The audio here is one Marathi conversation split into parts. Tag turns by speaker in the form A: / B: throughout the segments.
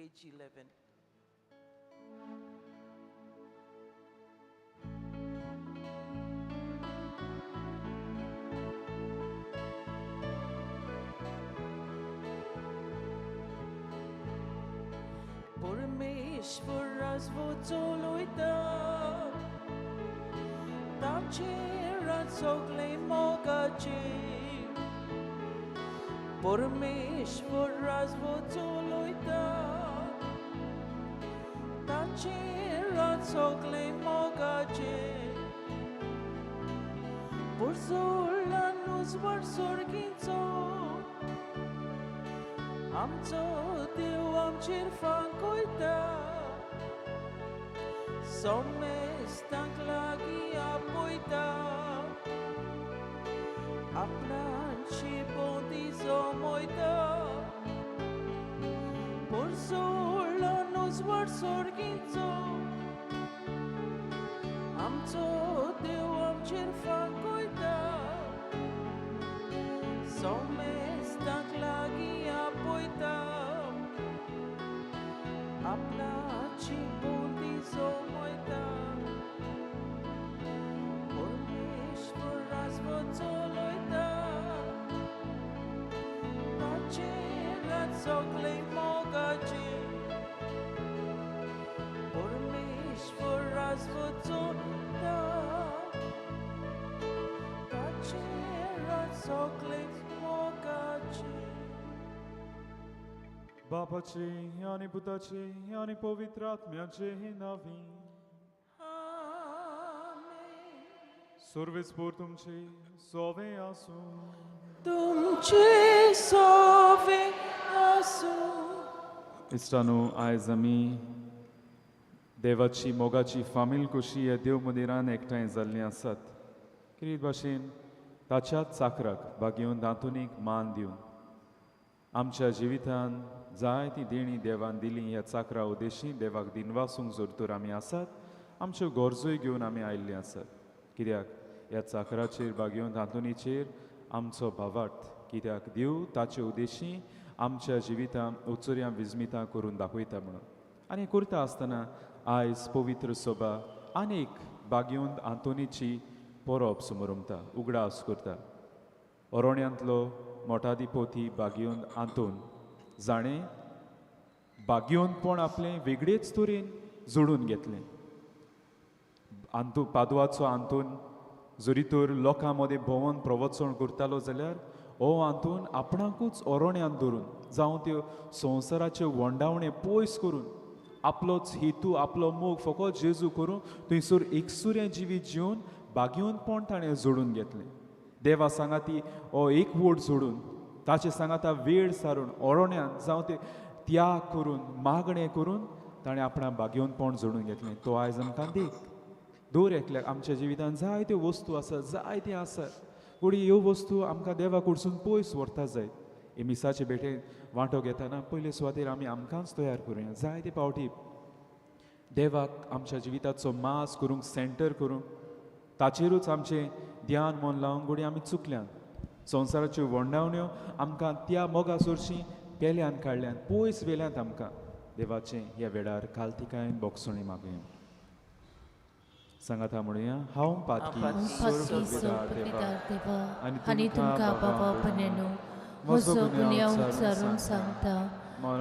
A: page 11. परमेश्वरास वचोलोयता ताचेर सगळे मोगाचे परमेश्वरास वचोलोयता ताचेर सगळे मोगाचे Burzula nos varsorginzo Amco Dew amcir fankoita Somestak lagi apoita Apnanci bodizo moita Burzula nos varsorginzo Amco Dew amcir fankoita Somestak lagi apoita Apnaci bodizo moita परमेश्वरास वचोलोयता ताचेर सगळे मोगाचे परमेश्वरास वचोलोयता ताचेर सगळे मोगाचे
B: बापाचे आणि पुताचे आणि पवित्र आत्म्याचे नावी सर्वेस्पोर तुमचे सोवे आसू
A: तुमचे सोवे आसू
B: इश्टानो आयज आमी देवाची मोगाची फामील कशी ह्या देव मंदिरान एकठांय जाल्लीं आसात कितें भाशेन ताच्याच चाकराक बागेवन दांतुनीक मान दिवन आमच्या जिवितान जायतीं देणी देवान दिलीं ह्या चाकरा उद्देशी देवाक दिनवासूंक जर तर आमी आसात आमच्यो गरजोय घेवन आमी आयिल्लीं आसात कित्याक ह्या चाकराचेर बागेवन दांतुनीचेर आमचो भावार्थ कित्याक देव ताचे उद्देशी आमच्या जिवितान उत्सुऱ्यां विजमितां करून दाखयता म्हणून आनी करता आसतना आयज पवित्र सभा आनीक बागेवन दांतुनीची परब समारंभता उगडास करता अरोण्यांतलो मोठादिपोती बागेवन आंतून जाणें बागेवनपण आपलें वेगळेच तरेन जोडून घेतलें पादवाचो आंतून जरी तर लोकां मदें भोंवून प्रवचन करतालो जाल्यार हो आंतून आपणाकूच अरोण्यांत धरून जावं त्यो संवसाराचे वंडावणे पयस करून आपलोच हेतू आपलो मोग फकत जेजू करून थंयसर एकसुरें जिवीत जिवन बागेवनपण ताणें जोडून घेतलें देवा सांगाती हो एक वोट जोडून ताचे सांगाता वेळ सारून अरोण्यान जावं ते त्याग करून मागणें करून ताणें आपणा बागेवनपण जोडून घेतलें तो आयज आमकां देख दर एकल्याक आमच्या जिवितान जायत्यो वस्तू आसात जायते आसात पूण ह्यो वस्तू आमकां देवा कडसून पयस व्हरता जायत हे मिसाचे भेटेन वांटो घेतना पयले सुवातेर आमी आमकांच तयार करुया जायते पावटी देवाक आमच्या जिविताचो मास करूंक सेंटर करूंक ताचेरूच आमचें ध्यान मन लावंक घडी आमी चुकल्यांत संवसाराच्यो वंडावण्यो आमकां त्या मोगा सोरशीं पेल्यान काडल्यान पयस वेल्यांत आमकां देवाचें ह्या वेळार काल्तिकायेन बोगसणी मागुया सांगाता म्हणुया हांव पातकी
C: देवा आनी तुमकां बाबा पनेनो म्हजो गुन्यांव उच्चारून सांगता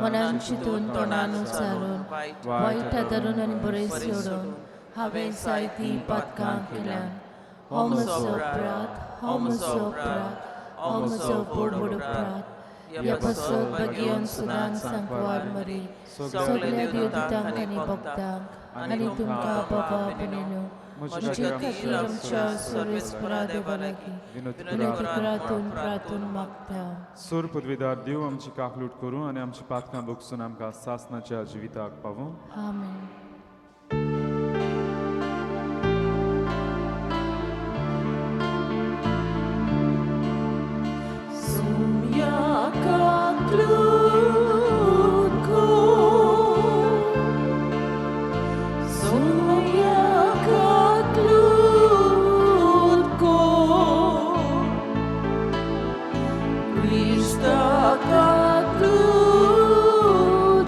C: मनान चिंतून तोंडान उच्चारून वायट धरून आनी बरें सोडून हांवें जायतीं पातकां केल्यात हो म्हजो अपराध हो म्हजो अपराध हो म्हजो व्हड अपराध ह्या पासत बागेवन सुदान सांकवार मरी सगळ्या देवदूतांक आनी भक्तांक आनी तुमकां बाबा पनेनो म्हजे खातीर आमच्या सर्वेस्परा देवा लागीं विनोदी प्रार्थून मागता
B: सोर पदवीदार देव आमची काकलूट करूं आनी आमची पातकां भोगसून आमकां सासनाच्या जिविताक पावूं
C: आमेन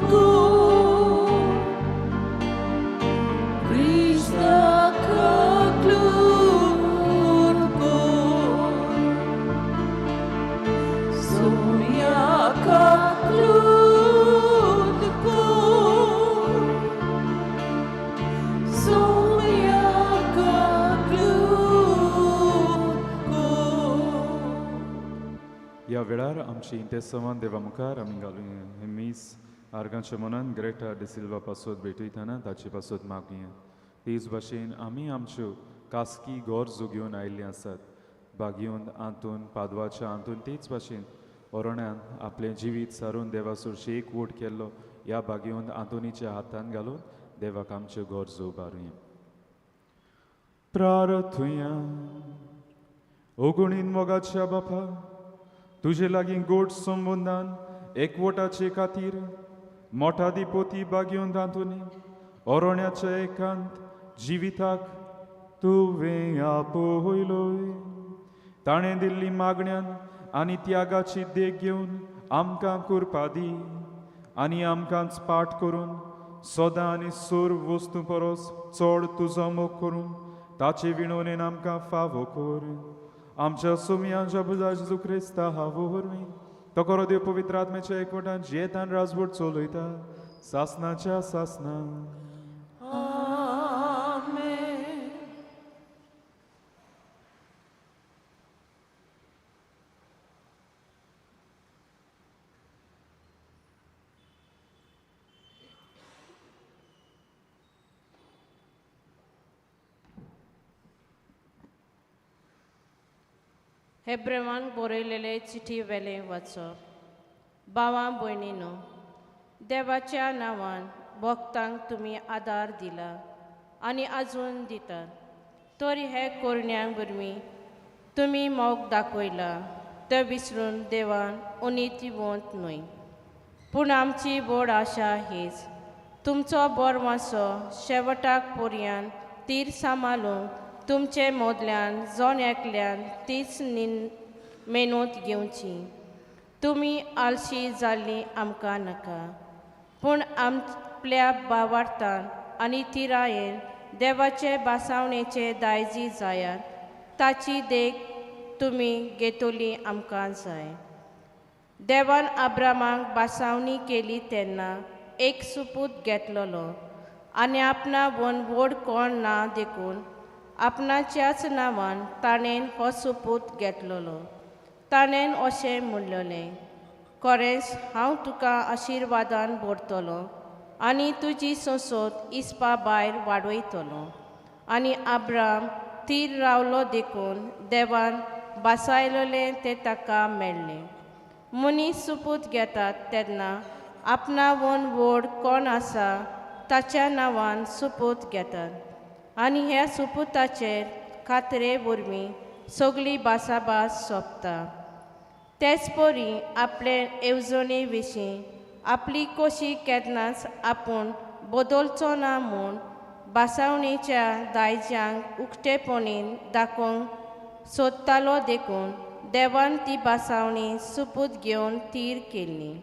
A: Go
B: आमची ते समान देवा मुखार आमी घालुया हे मीस आर्गांच्या मनान ग्रेटा डिसिल्वा पासत भेटयतना ताचे पासत मागुया तेच भाशेन आमी आमच्यो कास्की गरजो घेवन आयिल्ली आसात बागयोन आंतून पादवाच्या आंतून तेच भाशेन ओरोण्यान आपलें जिवीत सारून देवासूर एकवोट केल्लो ह्या बागयोन आंतोनीच्या हातान घालून देवाक आमच्यो गरजो बारुया प्रार्थुया ओगुणीन मोगाच्या बापा तुजे लागीं गोड संबंदान एकवटाचे खातीर मोठा दिपोती बागयोन आंतोनी ओरोण्याच्या एकांत जिविताक तुवें आपयलोय ताणें दिल्ली मागण्यान आनी त्यागाची देख घेवन आमकां करपा दी आनी आमकांच पाठ करून सोदां आनी सूर वस्तू परस चड तुजो मोग करून ताचे विणवणेन आमकां फावो कर आमच्या सुमयांच्या पुजा जेजू क्रिस्ता हावो वरवीं तो करो देव पवित्र आत्म्याच्या एकवटान जेतान राजवट चलयता सासनाच्या सासना
D: हेब्रेवांक बरयलेले चिठी वेले वाचप भावां भयणीनो देवाच्या नांवान भक्तांक तुमी आदार दिला आनी आजून दितात तरी हे कोरण्यांक वरवीं तुमी मोग दाखयला ते विसरून देवान उनीती वोंत न्हय पूण आमची व्हड आशा हीच तुमचो बरवासो शेवटाक पर्यान तीर सांबाळूंक तुमचे मोदल्यान जोन एकल्यान तीच मेहनत घेवची तुमी आलशी जाल्ली आमकां नाका पूण आपल्या भावार्थान आनी तिरायेन देवाचे बासावणेचे दायजी जायात ताची देख तुमी घेतली आमकां जाय देवान अब्रामाक बासावणी केली तेन्ना एक सुपूत घेतलोलो आनी आपणा वन व्हड कोण ना देखून आपणाच्याच नांवान ताणेन हो सुपूत घेतलोलो ताणेन अशें म्हणलेलें खरेंच हांव तुका आशिर्वादान भरतलो आनी तुजी संसद इस्पा भायर वाडयतलो आनी अब्राम तीर रावलो देखून देवान बासायलोलें तें ताका मेळ्ळें मनीस सुपूत घेतात तेन्ना आपणा वन व्हड कोण आसा ताच्या नांवान सुपूत घेतात आनी ह्या सुपुताचेर खात्रे वरवीं सगळी भासाभास सोंपता तेच परी आपले येवजणे विशीं आपली खोशी केन्नाच आपूण बदलचो ना म्हूण भासावणेच्या दायजांक उक्तेपणीन दाखोवंक सोदतालो देखून देवान ती भासावणी सुपूत घेवन तीर केल्ली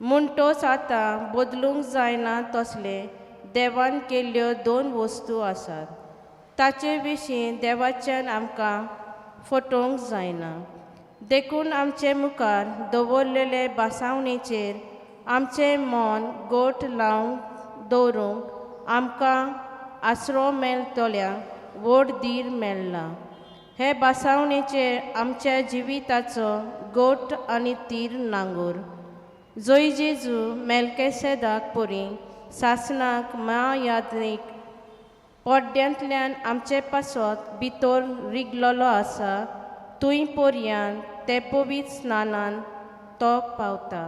D: म्हणटोच आतां बदलूंक जायना तसले देवान केल्ल्यो दोन वस्तू आसात ताचे विशीं देवाच्यान आमकां फटोवंक जायना देखून आमचे मुखार दवरलेले भासावणेचेर आमचें मन गोठ लावंक दवरूंक आमकां आसरो मेळटल्या व्हड धीर मेळ्ळा हे भासावणेचेर आमच्या जिविताचो गोठ आनी तीर नांगोर जंय जेजू मेल्केसेदाक परी सासनाक यादनीक पड्ड्यांतल्यान आमचे पासत भितर रिगलोलो आसा तुंय पर्यान ते पवित्र स्नानान तो पावता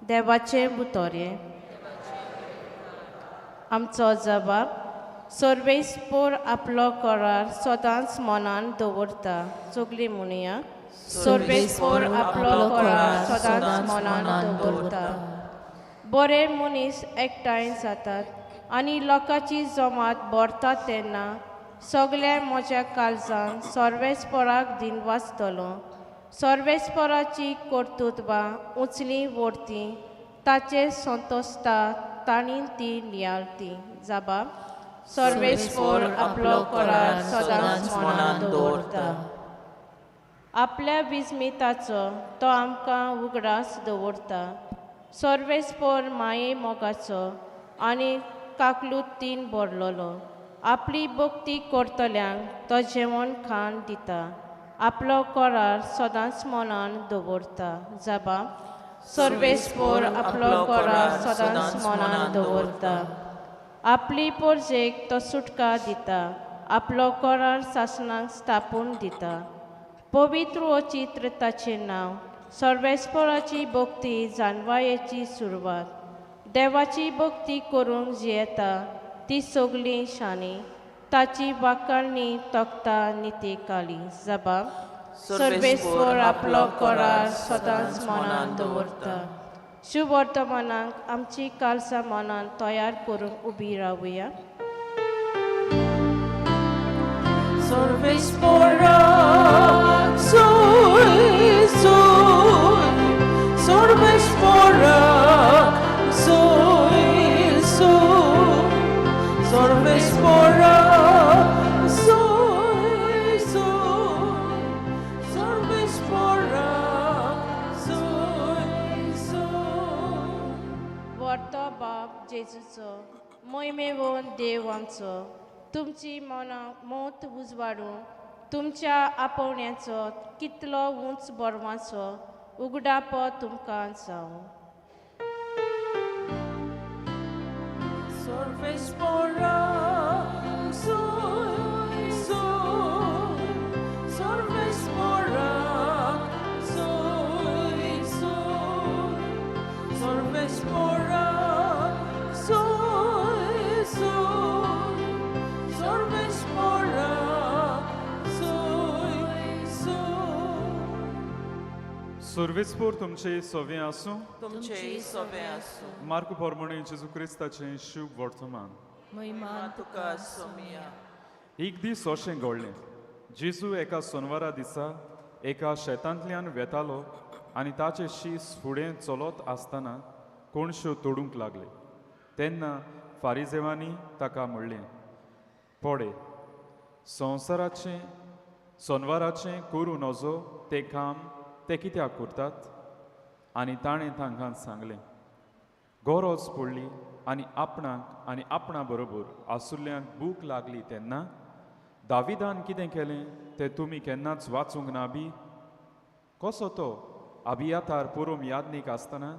D: देवाचे बुतोरे आमचो जबाब सर्वेस्पोर आपलो करार सदांच मनान दवरता सगळीं म्हणया सर्वेस्पोर आपलो करार सदांच मनान दवरता बरे मनीस एकठांय जातात आनी लोकांची जमात भरता तेन्ना सगळ्या म्हज्या काळजान सर्वेस्पराक दिन वाचतलो सर्वेस्पराची कर्तुत्वां उंचली व्हरती ताचे संतोसता तांणी ती लियाळती जबाब सर्वेस्पोर आपलो करार सदांच मनान दवरता आपल्या विस्मिताचो तो आमकां उगडास दवरता सर्वेस्पोर माये मोगाचो आनी काकलुतीन भरलोलो आपली भक्ती करतल्यांक तो जेवण खाण दिता आपलो करार सदांच मनान दवरता. जबाब सर्वेस्पर आपलो करार सदांच मनान दवरता. आपली पोरजेक तो सुटका दिता. आपलो करार शासनाक स्थापून दिता. पवित्र वचित्र ताचें नांव. सर्वेस्पराची भक्ती जानवायेची सुरवात. देवाची भक्ती करूंक जी येता ती सगळीं शाणी. ताची वाखाणणी तोखता नितेकाली. जबाब सर्वेस्पर आपलो करार सदांच मनान दवरता. शुभ वर्तमानाक आमची कालसां मनान तयार करूंक उबी रावुया.
A: Sorvesporak, soy, soy. Sorvesporak, soy, soy. Sorvesporak, soy, soy. Sorvesporak, soy, soy.
D: वर्तो बाप जेजूचो मोहिमेवोन देव आमचो तुमची मनां मोत उजवाडून तुमच्या आपोवण्याचो कितलो उंच बरवाचो उगडापो तुमकां जावं.
A: Sorvesporak, soy, soy. Sorvesporak, soy, soy. Sorvesporak, soy, soy. Sorvesporak, soy, soy.
B: सर्वेस्पोर तुमचे सोवे आसूं.
E: तुमचे सोबे आसूं.
B: मार्क पोरमणे जेजू क्रिस्ताचें शुभ वर्तमान.
C: महिमान
E: तुका सोमिया.
B: एक दीस अशें घडलें. जेजू एका सोनवारा दिसा एका शेतांतल्यान वेतालो आनी ताचें शीस फुडें चलत आसतना कोणश्यो तोडूंक लागले. तेन्ना फारिजेवांनी ताका म्हणलें, पळे, संवसाराचें सोनवाराचें करून नजो तें काम ते कित्याक करतात? आनी ताणें तांकां सांगलें, गरज पडली आनी आपणाक आनी आपणा बरोबर आसुल्ल्यांक भूक लागली तेन्ना दाविदान कितें केलें तें तुमी केन्नाच वाचूंक ना बी? कसो तो अभियातार पुरोम यादनीक आसतना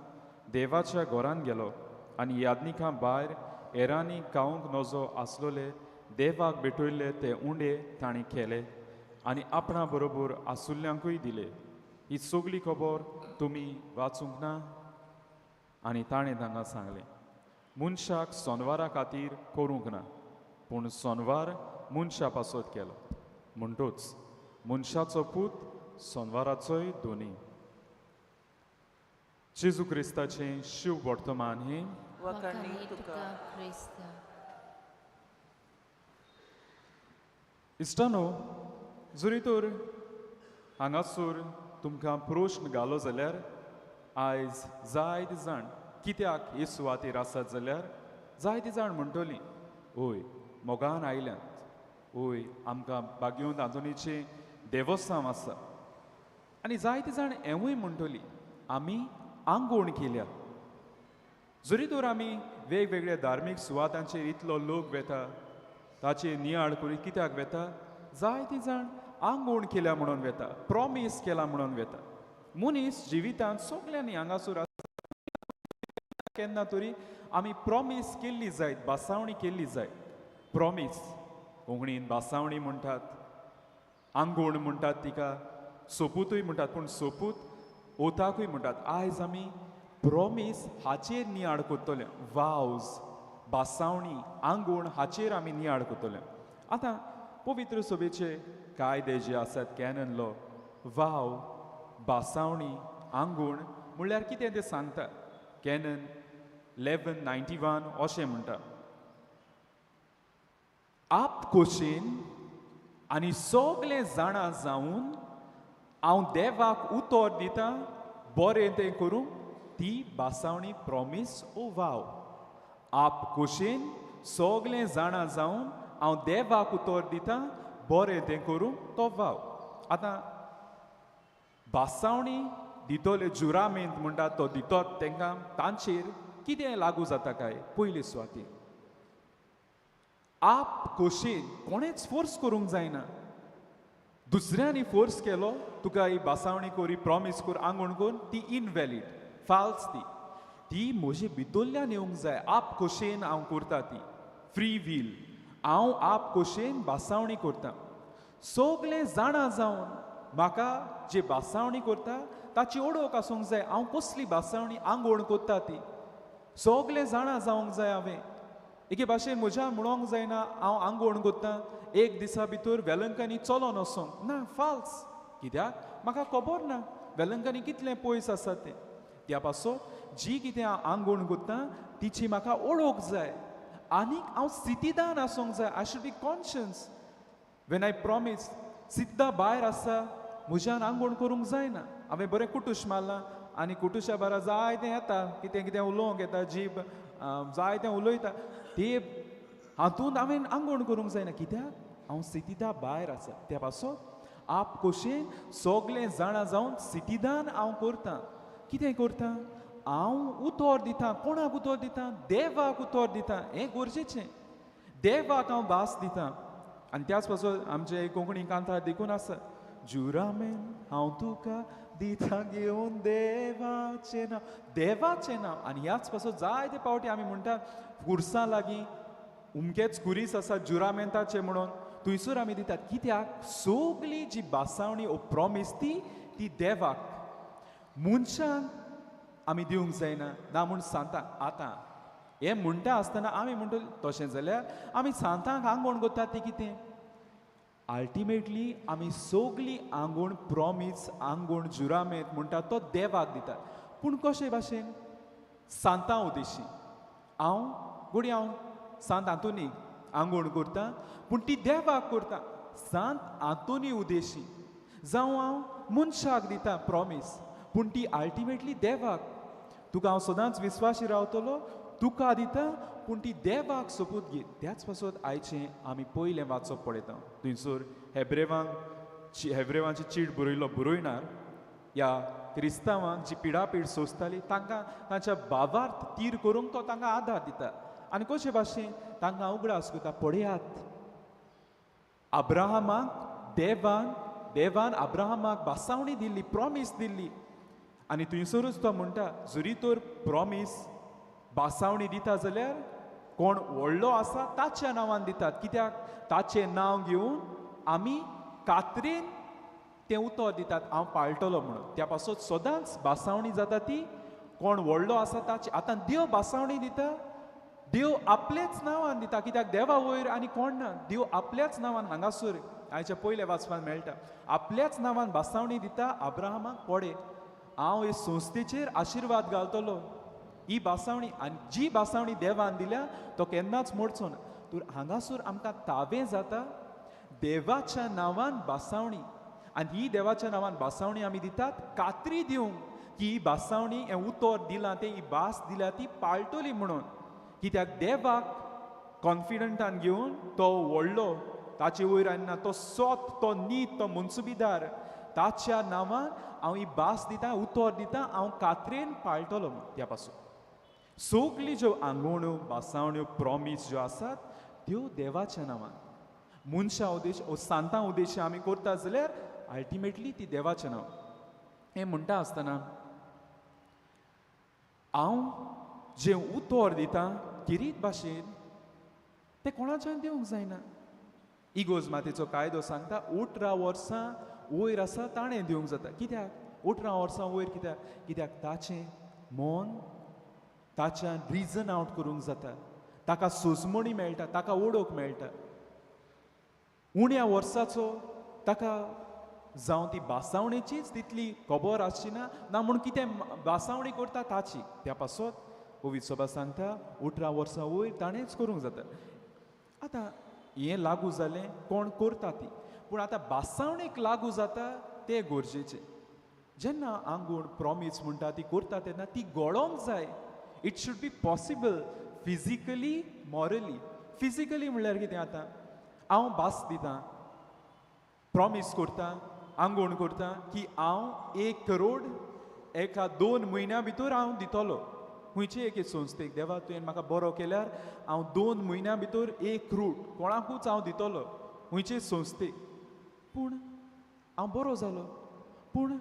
B: देवाच्या घरान गेलो आनी यादनिकां भायर एरांनी खावंक नजो आसलोले देवाक भेटयल्ले ते उंडे ताणें केले आनी आपणा बरोबर आसुल्ल्यांकूय दिले. ही सगळी खबर तुमी वाचूंक ना? आनी ताणें तांकां सांगलें, मनशाक सोनवारा खातीर करूंक ना, पूण सोनवार मनशा पासत केलो. म्हणटूच मनशाचो पूत सोनवाराचोय दोनी. जेजू क्रिस्ताचें शुभ वर्तमान हें
E: वखाणी तुका.
C: क्रिस्ता.
B: इश्टानो, जरी तर हांगासर तुमकां प्रश्न घालो जाल्यार आयज जायते जाण कित्याक हे सुवातेर आसात जाल्यार जायती जाण म्हणटलीं, ओय मोगान आयल्यांत, ओय आमकां बागयोंत आंतोनीचें देवस्थान आसा. आनी जायती जाण हेंवूय म्हणटलीं, आमी आंगवण केल्या. जरी तर आमी वेगवेगळ्या धार्मीक सुवातांचेर इतलो लोक वेता, ताचे नियाळ करीत कित्याक वेता? जायती जाण आंगवण केल्या म्हणून वेता, प्रॉमीस केला म्हणून वेता. मनीस जिवितांत सगल्यांनी हांगासर केन्ना तरी आमी प्रॉमीस केल्ली जायत, बासावणी केल्ली जायत. प्रॉमीस कोंकणीन बासावणी म्हणटात, आंगवण म्हणटात तिका, सोपूतूय म्हणटात, पूण सोपूत ओताकूय म्हणटात. आयज आमी प्रॉमीस हाचेर नियाळ कोत्तले. वावज, बासावणी, आंगवण हाचेर आमी नियाळ कोत्तले. आतां पवित्र सभेचे कायदे जे आसात, कॅनन लॉ, वाव, बासावणी, आंगवण म्हणल्यार कितें तें सांगता. कॅनन 1191 अशें म्हणटा, आप खोशेन आनी सगळे जाणां जावन हांव देवाक उतर दितां बरें तें करूंक ती बासावणी प्रॉमीस ओ वाव. आप खोशेन सगळे जाणां जावन हांव देवाक उतर दितां बरें तें करूंक तो वाव. आतां बासावणी दितोले जुरामेंत म्हणटात तो दितोत तांकां तांचेर कितें लागू जाता काय पयले सुवातेर. आप खोशेन कोणेच फोर्स करूंक जायना. दुसऱ्यांनी फोर्स केलो तुका ही बासावणी कोरी प्रॉमीस कोर आंगवण कोर ती इनवॅलीड फाल्स ती म्हजे भितरल्यान येवंक जाय आप खोशेन हांव करता ती फ्री वील हांव आप खोशेन बासावणी करता सगळे जाणा जावन म्हाका जे बासावणी करता ताची ओळख आसूंक जाय हांव कसली बासावणी आंगवण करता ती सगळे जाणा जावंक जाय हांवें एके भाशेन म्हज्या म्हणोंक जायना हांव आंगवण करता एक दिसा भितर वेलंकांनी चलोन वचोंक ना फाल्स कित्याक म्हाका खबर ना वेलंकांनी कितलें पयस आसा तें त्या पासो जी कितें हांव आंगवण करता तिची म्हाका ओळख जाय आनीक हांव स्थितीदान आसूंक जाय I should be conscious when I promise सिद्धा भायर आसा म्हज्यान आंगवण करूंक जायना हांवें बरें कुटूश मारलां आनी कुटुशा बारा जाय तें येता कितें कितें उलोवंक येता जीब जाय तें उलयता ते हातूंत हांवें आंगवण करूंक जायना कित्याक हांव सिटीदा भायर आसा त्या पासो आप खोशेन सगळें जाणा जावन सिटीदान हांव करतां कितें करतां हांव उतर दितां कोणाक उतर दितां देवाक उतर दितां हें गरजेचें देवाक हांव भास दितां आनी त्याच पासून आमचे कोंकणी कांतार देखून आसा जुरामेन हांव तुका दिता घेवन देवाचें नांव आनी ह्याच पासून जायते फावटी आमी म्हणटा खुर्सां लागीं उमकेच खुरीस आसा जुरामेंताचे म्हणून थंयसर आमी दितात कित्याक सगळी जी बासावणी ओ प्रॉमीस ती देवाक मनशांक आमी दिवंक जायना ना म्हूण सांतांक आतां हें म्हणटा आसतना आमी म्हणटली तशें जाल्यार आमी सांतांक आंगवण करतात ती कितें अल्टिमेटली आमी सगळी आंगवण प्रॉमीस आंगवण जुरामेंत म्हणटा तो देवाक दितात पूण कशे भाशेन सांतां उद्देशी हांव सांत आंतोनी आंगवण करता पूण ती देवाक करता सांत आंतोनी उद्देशी जावं हांव मनशाक दिता प्रॉमीस पूण ती अल्टिमेटली देवाक तुका हांव सदांच विस्वासी रावतलो तुका दिता पूण ती देवाक सोपूत घे त्याच पासून आयचें आमी पयलें वाचप पळयता थंयसर हेब्रेवांची चीट बरयलो बरयणार ह्या क्रिस्तांवांक जी पिडापीड सोंसताली तांकां तांच्या भावार्थ तीर करूंक तो तांकां आदार दिता आनी कशे भाशेन तांकां उगडास करता पळयात अब्राहमाक देवान अब्राहमाक बासावणी दिल्ली प्रॉमीस दिल्ली आनी थंयसरूच तो म्हणटा जरी तर प्रॉमीस बासावणी दिता जाल्यार कोण व्हडलो आसा ताच्या नांवान दितात कित्याक ताचें नांव घेवन आमी कात्रेन तें उतर दितात हांव पाळटलो म्हणून त्या पासून सदांच बासावणी जाता ती कोण व्हडलो आसा ताचे आतां देव बासावणी दिता देव आपलेच नांवान दिता कित्याक देवा वयर आनी कोण ना देव आपल्याच नांवान हांगासर आयच्या पयले वाचपाक मेळटा आपल्याच नांवान बासावणी दिता अब्राहमाक पडे हांव हे संस्थेचेर आशिर्वाद घालतलो ही बासावणी आनी जी बासावणी देवान दिल्या तो केन्नाच मोडचो ना तर हांगासर आमकां तावें जाता देवाच्या नांवान बासावणी आनी ही देवाच्या नांवान बासावणी आमी दितात कात्री दिवंक की ही बासावणी हें उतर दिलां तें ही भास दिल्या ती पाळटली म्हणून कित्याक देवाक कॉन्फिडंटान घेवन तो व्हडलो ताचे वयर आनी ना तो सोत तो नीत तो मनसुबीदार ताच्या नांवान हांव ही भास दितां उतर दितां हांव कात्रेन पाळटलो त्या पासून सगळी ज्यो आंगवण्यो बासावण्यो प्रॉमीस ज्यो आसात त्यो देवाच्या नांवान मनशा उद्देश ओ सांतां उद्देश आमी करतात जाल्यार अल्टिमेटली ती देवाचें नांव हें म्हणटा आसतना हांव जें उतर दितां किरीत भाशेन तें कोणाच्यान दिवंक जायना इगोज मातेचो कायदो सांगता 18 वर्सां वयर आसा ताणें दिवंक जाता कित्याक 18 वर्सां वयर कित्याक ताचें मन ताच्यान रिजन आवट करूंक जाता ताका सोजमणी मेळटा ताका ओळख मेळटा उण्या वर्साचो ताका जावं ती बासावणेचीच तितली खबर आसची ना म्हूण कितें बासावणी करता ताची त्या पासून पवित्र सभा सांगता 18 वर्सां वयर ताणेंच करूंक जाता आतां हें लागू जालें कोण करता ती पूण आतां बासावणेक लागू जाता तें गरजेचें जेन्ना आंगवण प्रॉमीस म्हणटा ती करता तेन्ना ती घडोवंक जाय it should be possible physically morally physically म्हणल्यार कितें आतां हांव भास दितां प्रॉमीस करता आंगवण करता की हांव 1 करोड एका 2 म्हयन्यां भितर हांव दितलो खंयचे एक संस्थेक देवा तुवें म्हाका बरो केल्यार हांव 2 म्हयन्यां भितर 1 करोड कोणाकूच हांव दितलो खंयचे संस्थेक पूण हांव बरो जालो, पूण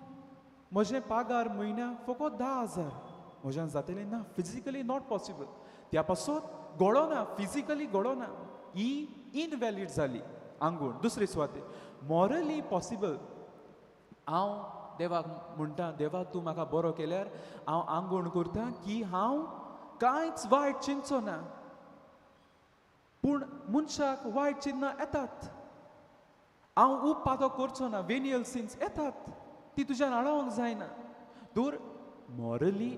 B: म्हजें पागार म्हयन्याक फकत 10,000 म्हज्यान जातलें ना, फिजिकली नॉट पॉसिबल. त्या पासत घडो ना, फिजिकली घडो ना, ही इनवॅलीड जाली आंगूण. दुसरे सुवातेर मॉरली पॉसिबल. हांव देवाक म्हणटा, देवा तूं म्हाका बरो केल्यार हांव आंगवण करतां की हांव कांयच वायट चिंतचो ना. पूण मनशाक वायट चिन्नां येतात. हांव पातो करचो ना, वेनियल सिन्स येतात, ती तुज्यान हाडोंक जायना. तर मॉरली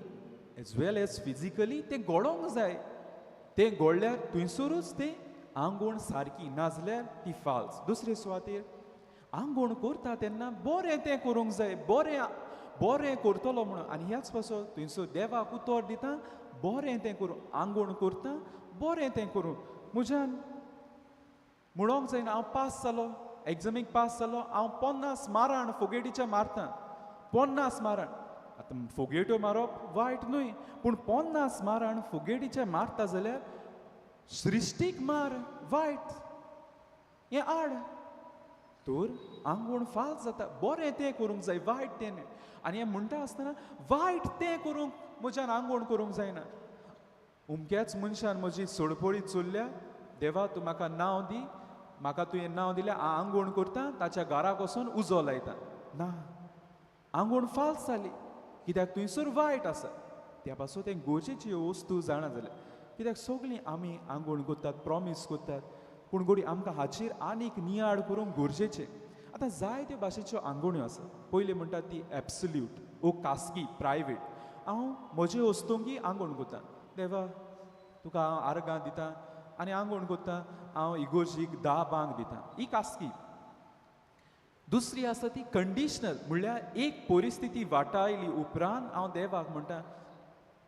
B: एज वेल एज फिजिकली तें घडोंक जाय. तें घडल्यार थंयसरूच तें आंगवण सारकी, नाजाल्यार ती फाल्स. दुसरे सुवातेर आंगवण करता तेन्ना बरें तें करूंक जाय, बरें करतलो म्हणून. आनी ह्याच पासो थंयसर देवाक उतर दिता, बरें तें करूं. आंगवण करता बरें तें करूं. म्हज्यान म्हणोंक जायना हांव पास जालो, एग्जामीक पास जालो, हांव 50 माराण फोगेटीचे मारतां, 50 माराण. आतां फोगेट्यो मारप वायट न्हय, पूण 50 माराण फोगेटीचे मारता जाल्यार सृश्टीक मार वायट, हें आड. तर आंगवण फाल्स जाता. बरें तें करूंक जाय, वायट तें न्हय. आनी हें म्हणटा आसतना वायट तें करूंक म्हज्यान आंगवण करूंक जायना. उमक्याच मनशान म्हजी सोडपळी चुरल्या, देवा तूं म्हाका नांव दी, म्हाका तुवें नांव दिलें, हांव आंगवण करतां, ताच्या घराक वचून उजो लायता. ना, आंगवण फाल्स जाली, कित्याक थंयसर वायट आसा. त्या पासून तें गरजेची वस्तू जाणा जाल्यार. कित्याक सगळीं आमी आंगवण करतात, प्रॉमीस करतात, पूण घडी आमकां हाचेर आनीक नियाळ करूंक गरजेचें. आतां जायत्यो भाशेच्यो आंगवण्यो आसा. पयली म्हणटात ती एब्सोल्यूट वो खासगी, प्रायवेट. हांव म्हजे वस्तूंकी आंगवण करतां, देवा तुका हांव आर्गां दितां आनी आंगवण करतां, हांव इगोर्जीक 10 बांक दितां, ही खासगी. दुसरी आसा ती कंडिशनल, म्हणल्यार एक परिस्थिती वाटायली उपरांत हांव देवाक म्हणटा,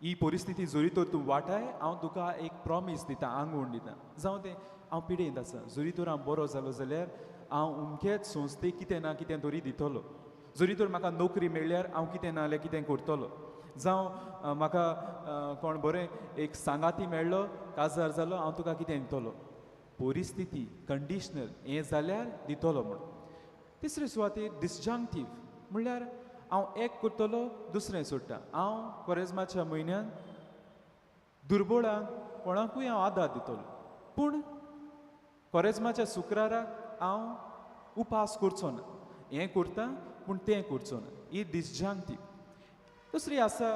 B: ही परिस्थिती जरी तर तूं वाटाय, हांव तुका एक प्रॉमीस दितां, आंगवण दितां. जावं तें हांव पिडेंत आसा, जरी तर हांव बरो जालो जाल्यार हांव उमकेच संस्थेक कितें ना कितें तरी दितलो. जरी तर म्हाका नोकरी मेळ्ळ्यार हांव कितें ना जाल्यार कितें करतलो. जावं म्हाका कोण बरें एक सांगाती मेळ्ळो, काजार जालो, हांव तुका कितें दितलो. परिस्थिती कंडिशनल हें जाल्यार दितलो म्हणून. तिसरे सुवातेर डिसजंक्टीव, म्हणल्यार हांव एक करतलो, दुसरें सोडटा. हांव कोरेजमाच्या म्हयन्यान दुर्बळांक कोणाकूय हांव आदार दितलो, पूण कोरेजमाच्या शुक्राराक हांव उपास करचो ना. हें करता पूण तें करचो ना, ही डिसजंक्टीव. दुसरी आसा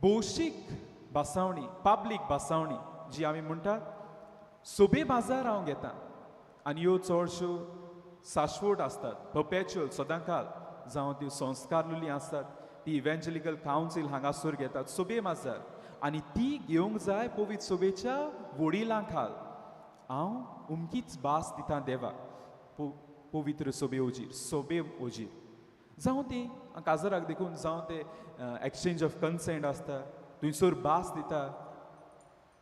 B: भौशीक भासावणी, पब्लीक भासावणी, जी आमी म्हणटात. सोबे बाजार हांव घेतां, आनी ह्यो चडश्यो शाश्वत आसतात, परपॅच्युअल, सदांकाळ. जावं त्यो संस्कारलुली आसतात, ती इव्हेंजलिकल कावन्सील हांगासर घेतात, सोबे बाजार. आनी ती घेवंक जाय पवित्र सोबेच्या वडिलां खाल. हांव उमकीच भास दितां देवाक पवित्र सोबे ओजीर, सोबे ओजीर. जावं ती काजराक देखून, जावं ते एक्सचेंज ऑफ कन्सेंट आसता, थंयसर भास दिता.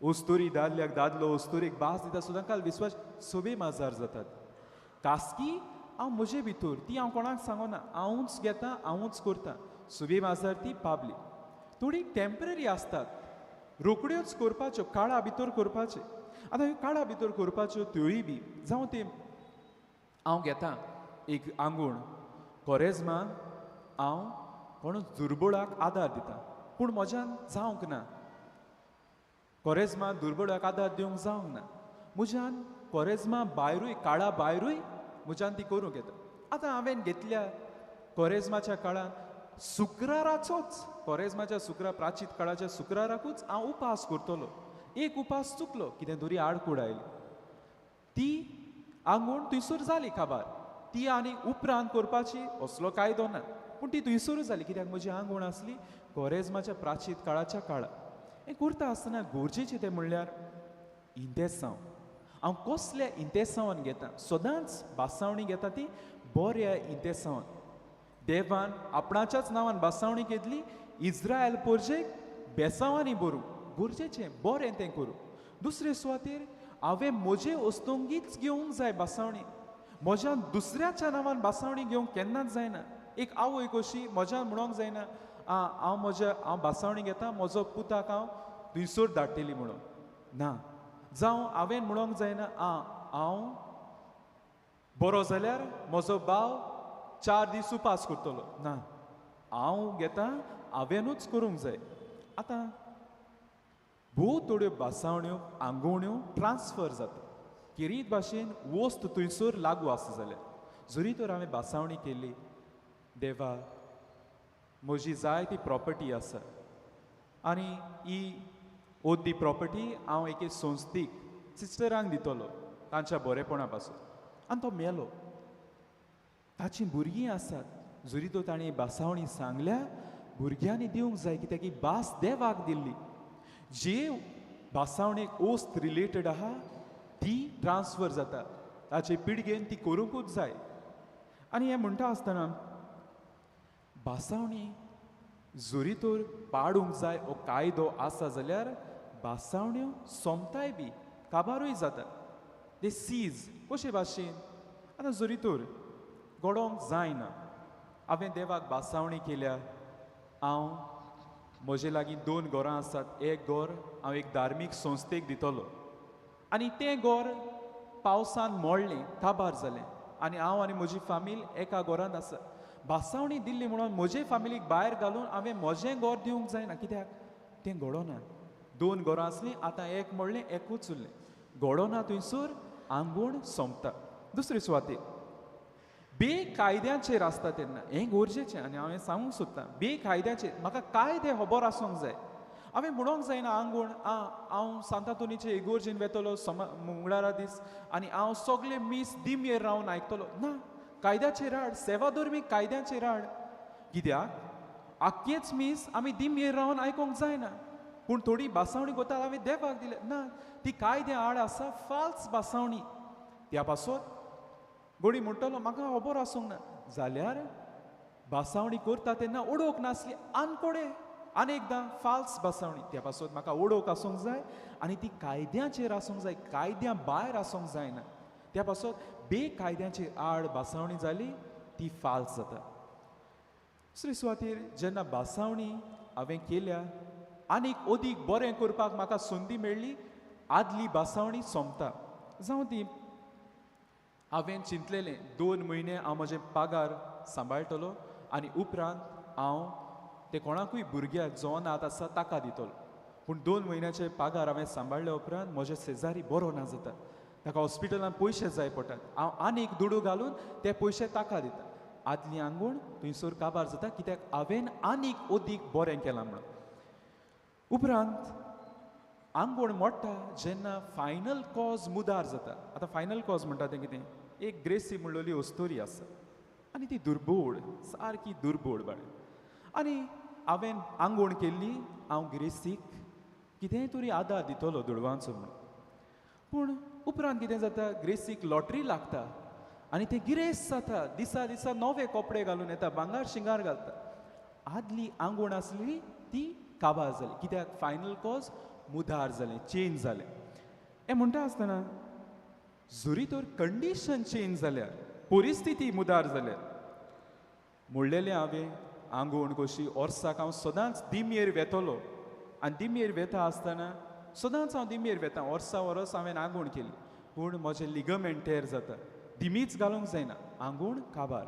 B: ओस्तोरी दादल्याक दादलो ओस्तोरेक भास दिता, सदांकाळ विस्वास सोबे बाजार जातात. खासगी हांव म्हजे भितर, ती हांव कोणाक सांगना, हांवूच घेतां, हांवूच करतां. सोबे बाजार ती पब्लीक. थोडी टेम्पररी आसतात, रोखड्योच करपाच्यो, काळा भितर करपाच्यो. आतां ह्यो काळा भितर करपाच्यो त्योय बी, जावं ते हांव घेतां एक आंगवण, कोरेजमान हांव कोणूच दुर्बळाक आदार दितां, पूण म्हज्यान जावंक ना. कोरेजमा दुर्बळाक आदार दिवंक जावंक ना. म्हज्यान कोरेजमा भायरूय, काळा भायरूय म्हज्यान ती करूंक येता. आतां हांवें घेतल्या कोरेजमाच्या काळांत शुक्राराचोच, कोरेजमाच्या प्राचीत काळाच्या शुक्राराकूच हांव उपास करतलो. एक उपास चुकलो, कितें तरी आडकूड आयली, ती आंगवण थंयसर जाली काबार. ती आनी उपरांत करपाची असलो कायदो ना, पूण ती थंयसरूच जाली, कित्याक म्हजी आंगवण आसली कोरेजमाच्या प्राचीत काळाच्या काळांत. हें करता आसतना गरजेचें तें म्हणल्यार इंतेसांव. हांव कसल्या इंतेसांवान घेतां, सदांच भासावणी घेता ती बऱ्या इंतेसांवान. देवान आपणाच्याच नांवान भासावणी केल्ली, इज्रायल पोरजेक बेसांवांनी बरोवं, गरजेचें बरें तें करूं. दुसरे सुवातेर हांवें म्हजे वस्तूंकीच घेवंक जाय भासावणी. म्हज्या दुसऱ्याच्या नांवान भासावणी घेवंक केन्नाच जायना. एक आवय कशी म्हज्यान म्हणोंक जायना, हांव भासावणी घेतां, म्हजो पुताक हांव थंयसर धाडटली म्हणून. ना, जावं हांवें म्हणोंक जायना, हांव बरो जाल्यार म्हजो भाव 4 दीस उपास करतलो ना हांव घेता हांवेनूच करूंक जाय आतां भोव थोड्यो भासावण्यो आंगवण्यो ट्रान्सफर जाता किरीत भाशेन वस्त थंयसर लागू आसा जाल्यार जरी तर हांवें भासावणी केली देवा म्हजी जाय ती प्रॉपर्टी आसा आनी ही ओदी प्रॉपर्टी हांव एके संस्थीक सिस्टरांक दितलो तांच्या बरेपणा पासून आनी तो मेलो ताचीं भुरगीं आसात जरी तो ताणें भासावणी सांगल्या भुरग्यांनी दिवंक जाय कित्याक ही भास देवाक दिल्ली जे भासावणेक ओस्त रिलेटेड आहा ती ट्रान्सफर जाता ताचे पिळगेन ती करूंकूच जाय आनी हें म्हणटा आसतना भासावणी जरी तर पाडूंक जाय हो कायदो आसा जाल्यार भासावण्यो सोमताय बी काबारूय जाता ते सीज कशे भाशेन आतां जरी तर घडोवंक जायना हांवें देवाक भासावणी केल्या हांव म्हजे लागीं 2 घरां आसात एक घर हांव एक धार्मीक संस्थेक दितलो आनी तें घर पावसान मोडलें काबार जालें आनी हांव आनी म्हजी फामील एका घरांत आसा भासावणी दिल्ली म्हणून म्हजे फामिलीक भायर घालून हांवें म्हजें घर दिवंक जायना कित्याक तें घडोना 2 घरां आसलीं आतां एक मोडलें एकूच उरलें घडोना थंयसर आंगवण सोंपता दुसरे सुवातेर बेकायद्याचेर आसता तेन्ना हें गरजेचें आनी हांवें सांगूंक सोदतां बेकायद्याचेर म्हाका कायदे खबर आसूंक जाय हांवें म्हणोंक जायना आंगवण हांव सांतातोनीचे इगोर्जेन वेतलो मंगळारा दीस आनी हांव सगळे मीस दिमेर रावन आयकतलो ना कायद्याचेर हाड सेवाधर्मीक कायद्याचेर हाड कित्याक आख्खेच मीस आमी दिमेर रावन आयकोंक जायना पूण थोडी भासावणी कोता हांवें देवाक दिले ना ती कायद्या आड आसा फाल्स भासावणी त्या पासून गोडी म्हणटलो म्हाका खबर आसूंक ना जाल्यार भासावणी करता तेन्ना ओडोवंक नासली आनकोडे आनेकदां फाल्स भासावणी त्या पासून म्हाका ओडोवंक आसूंक जाय आनी ती कायद्याचेर आसूंक जाय कायद्या भायर आसूंक जायना त्या पासून बेकायद्याचेर आड भासावणी जाली ती फाल्स जाता दुसरे सुवातेर जेन्ना भासावणी हांवें केल्या आनीक ओदीक बरें करपाक म्हाका संदी मेळ्ळी आदली भासावणी सोंपता जावं ती हांवें चिंतलेलें 2 म्हयने हांव म्हजें पागार सांबाळटलो आनी उपरांत हांव ते कोणाकूय भुरग्याक जो नात आसा ताका दितलो पूण 2 म्हयन्याचे पागार हांवें सांबाळल्या उपरांत म्हजे शेजारी बरो ना जाता ताका हॉस्पिटलान पयशे जाय पडटात हांव आनीक दुडू घालून ते पयशे ताका दिता आदली आंगवण थंयसर काबार जाता कित्याक हांवें आनीक ओदीक बरें केलां म्हणून उपरांत आंगवण मोडटा जेन्ना फायनल कॉज मुदार जाता आतां फायनल कॉज म्हणटा तें कितें एक ग्रेसी म्हणलोली ओस्तोरी आसा आनी ती दुर्बोळ सारकी दुर्बोळ बाळे आनी हांवें आंगवण केल्ली हांव ग्रेसीक कितेंय तरी आदार दितलो दुडवांचो म्हणून पूण उपरांत कितें जाता ग्रेसीक लॉटरी लागता आनी तें गिरेस्त जाता दिसा दिसा नवे कपडे घालून येता भांगार शिंगार घालता आदली आंगवण आसली ती काबार जाली कित्याक फायनल कॉज मुदार जालें चेंज जालें हें म्हणटा आसतना जरी तर कंडिशन चेंज जाल्यार परिस्थिती मुदार जाल्यार म्हणलेलें हांवें आंगवण कशी वर्साक हांव सदांच दिमेर वेतलो आनी दिमेर वेता आसतना सदांच हांव दिमेर वेता वर्सा वरस हांवें आंगवण केली पूण म्हजें लिगमेंट टेर जाता दिमीच घालूंक जायना आंगवण काबार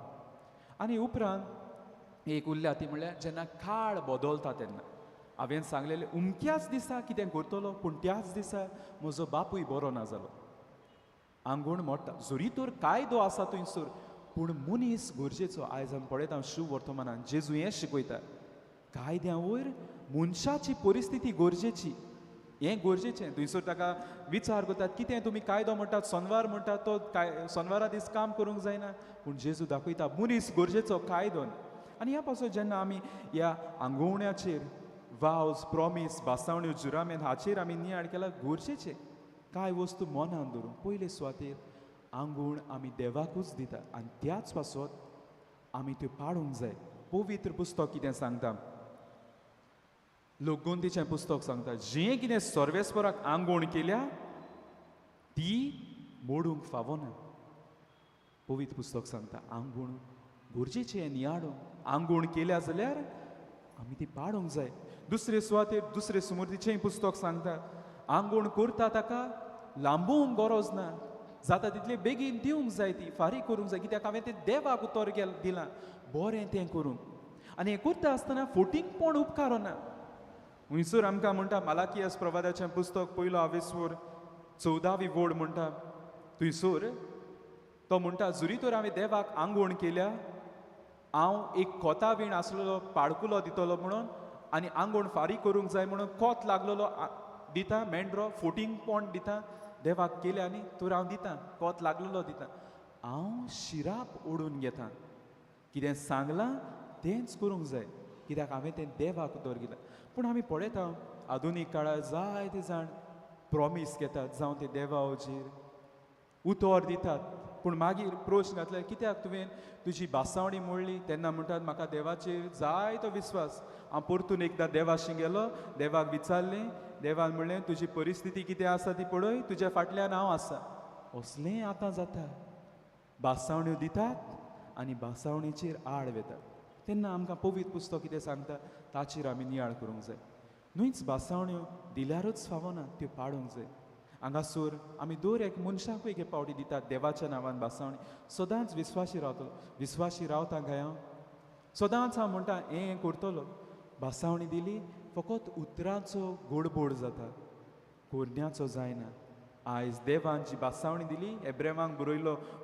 B: आनी उपरांत एक उरल्या ती म्हणल्यार जेन्ना काळ बदलता तेन्ना हांवें सांगलेलें उमक्याच दिसा कितें करतलो पूण त्याच दिसा म्हजो बापूय बरो ना जालो आंगवण मोडटा जरी तर कायदो आसा थंयसर पूण मनीस गरजेचो आयज आमी पळयता हांव शिव वर्तमानान जेजू हें शिकयता कायद्या वयर मनशाची परिस्थिती गरजेची हें गरजेचें थंयसर ताका विचार करतात कितें तुमी कायदो म्हणटात सोनवार म्हणटात तो सोनवारा दीस काम करूंक जायना पूण जेजू दाखयता मनीस गरजेचो कायदो आनी ह्या पासून जेन्ना आमी ह्या आंगवण्याचेर वावज प्रॉमीस भासावण्यो जुरामेन हाचेर आमी नियाळ केला गरजेचें कांय वस्तू मनान दवरून पयले सुवातेर आंगवण आमी देवाकूच दिता आनी त्याच पासून आमी त्यो पाडूंक जाय पवित्र पुस्तक कितें सांगता लोकगोंतीचें पुस्तक सांगता जें कितें सर्वेस्पराक आंगवण केल्या ती मोडूंक फावना पवित्र पुस्तक सांगता आंगवण गरजेचें नियाळून आंगवण केल्या जाल्यार आमी ती पाडूंक जाय दुसरे सुवातेर दुसरे सुमर्तीचें पुस्तक सांगता आंगवण करता ताका लांबूंक गरज ना जाता तितले बेगीन दिवंक जाय ती फारीक करूंक जाय कित्याक हांवें तें देवाक उतर दिलां बरें तें करूंक आनी हें करता आसतना फोटींगपण उपकारना हुंयसर आमकां म्हणटा मालाकियास प्रवादाचें पुस्तक पयलो 14वी वोड म्हणटा थंयसर तो म्हणटा जुरी तर हांवें देवाक आंगवण केल्या हांव एक कोता बीण आसलेलो पाडकुलो दितलो म्हणून आनी आंगवण फारीक करूंक जाय म्हणून कोत लागलेलो दिता मेंढरो 14 पॉयंट दिता देवाक केल्या आनी तर हांव दितां कोत लागलेलो दितां हांव शिराप ओडून घेतां कितें सांगलां तेंच करूंक जाय कित्याक हांवें तें देवाक उतर केलां पूण आमी पळयता आधुनीक काळार जायते जाण प्रॉमीस घेतात जावं ते देवा ओजेर उतर दितात पूण मागीर प्रश्न घातल्यार कित्याक तुवें तुजी बासावणी मोडली तेन्ना म्हणटात म्हाका देवाचेर जायतो विस्वास हांव परतून एकदां देवाशी गेलो देवाक विचारलें देवान म्हणलें तुजी परिस्थिती कितें आसा ती पळय तुज्या फाटल्यान हांव आसा असलें आतां जाता बासावण्यो दितात आनी बासावणीचेर आड वेतात तेन्ना आमकां पवित्र पुस्तक कितें सांगता ताचेर आमी नियाळ करूंक जाय न्हूच बासावण्यो दिल्यारूच फावना त्यो पाडूंक जाय हांगासर आमी दर एक मनशाकूय एक पावटी दितात देवाच्या नांवान बासावणी सदांच विस्वाशी रावतलो विस्वाशी रावता काय हांव सदांच हांव म्हणटा हें करतलो बासावणी दिली फकत उतरांचो गोडबोड जाता कोरण्याचो जायना आयज देवान जी बासावणी दिली एब्रेमांक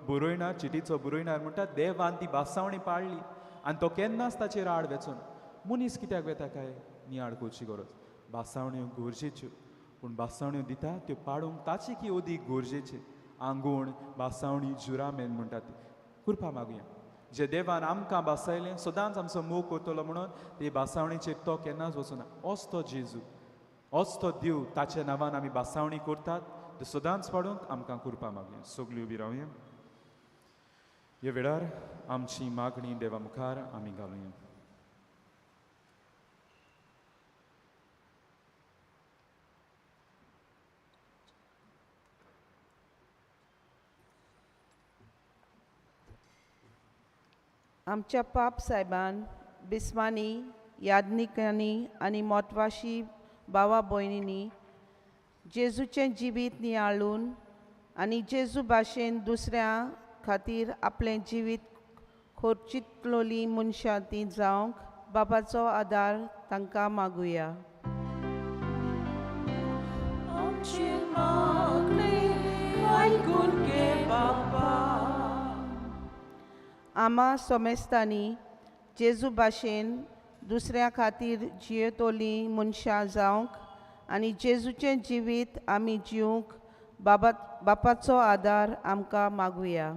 B: बरयना चिटीचो बरयणार म्हणटा देवान ती बासावणी पाळली आनी तो केन्नाच ताचेर आड वेचून मनीस कित्याक वेता काय नियाळ करची गरज बासावण्यो गरजेच्यो पूण बासावण्यो दिता त्यो पाडूंक ताची की अदीक गरजेचें आंगवण बासावणी जुरामेन म्हणटात ती कृपा मागुया जे देवान आमकां बासायलें सदांच आमचो मोग करतलो म्हणून ते बासावणीचेर तो केन्नाच वचूना होच तो जेजू होच तो देव ताच्या नांवान आमी बासावणी करतात ते सदांच पाडूंक आमकां कृपा मागुया सगळीं उबी रावया ह्या वेळार आमची मागणी देवा मुखार आमी घालुया
F: आमच्या पाप सायबान बिस्वानी यादनिकांनी आनी मोतवाशी भावा भयणींनी जेजूचें जिवीत नियाळून आनी जेजू भाशेन दुसऱ्या खातीर आपलें जिवीत खोर्चितलोली मनशां तीं जावंक बाबाचो आदार तांकां मागुया
A: आमची मागणी आयकून घे बाबा
F: आमा सोमेस्तांनी जेजू भाशेन दुसऱ्या खातीर जियेतोली मनशां जावंक आनी जेजूचें जिवीत आमी जिवंक बापाचो आदार आमकां मागुया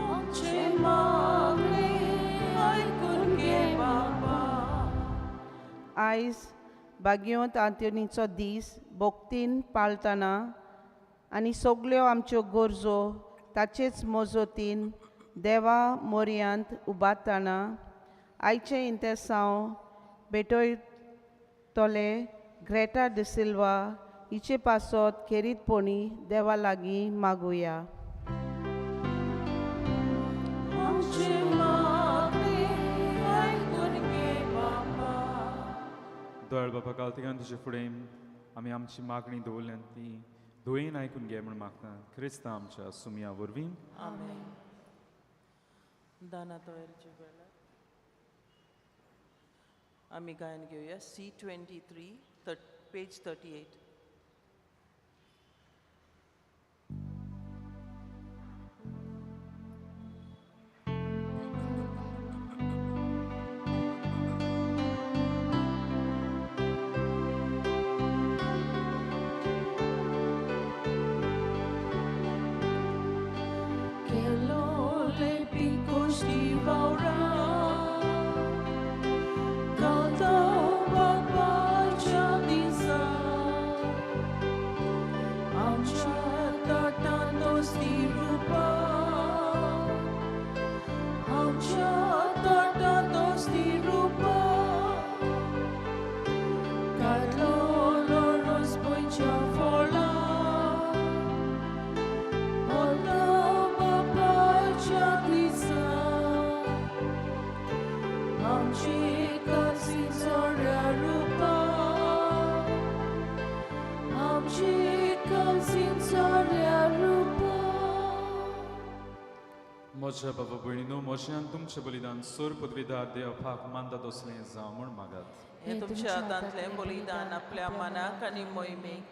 A: आमची मागणी आयकून घे बाबा
F: आयज भाग्योंत आंत्योनीचो दीस भोक्तीन पाळटना आनी सगल्यो आमच्यो गरजो ताचेच मोजोतीन देवा मोरयांत उबारतना आयचे इंतेसांव भेटयतले ग्रेटा डिसिल्वा हिचे पासत खेरीतपणी देवा लागीं मागुया
A: आमची मागणी आयकून घे बाबा
B: दयाळ बाबा कालतिकान तुजे फुडें आमी आमची मागणी दवरल्यान ती दोयेन आयकून घे म्हूण मागता क्रिस्तां आमच्या सुमया वरवीं
E: आमेन दाना तयारीच्या वेळार आमी गायन घेवया C23 पेज 38
B: म्हज्या बाबा भयणीनो म्हज्यान तुमचें बलिदान सोर पदवीदार देवपाक मानतात असलें जावं म्हूण मागात
E: हे तुमच्या हातांतलें बलिदान आपल्या मनाक आनी मोहिमेक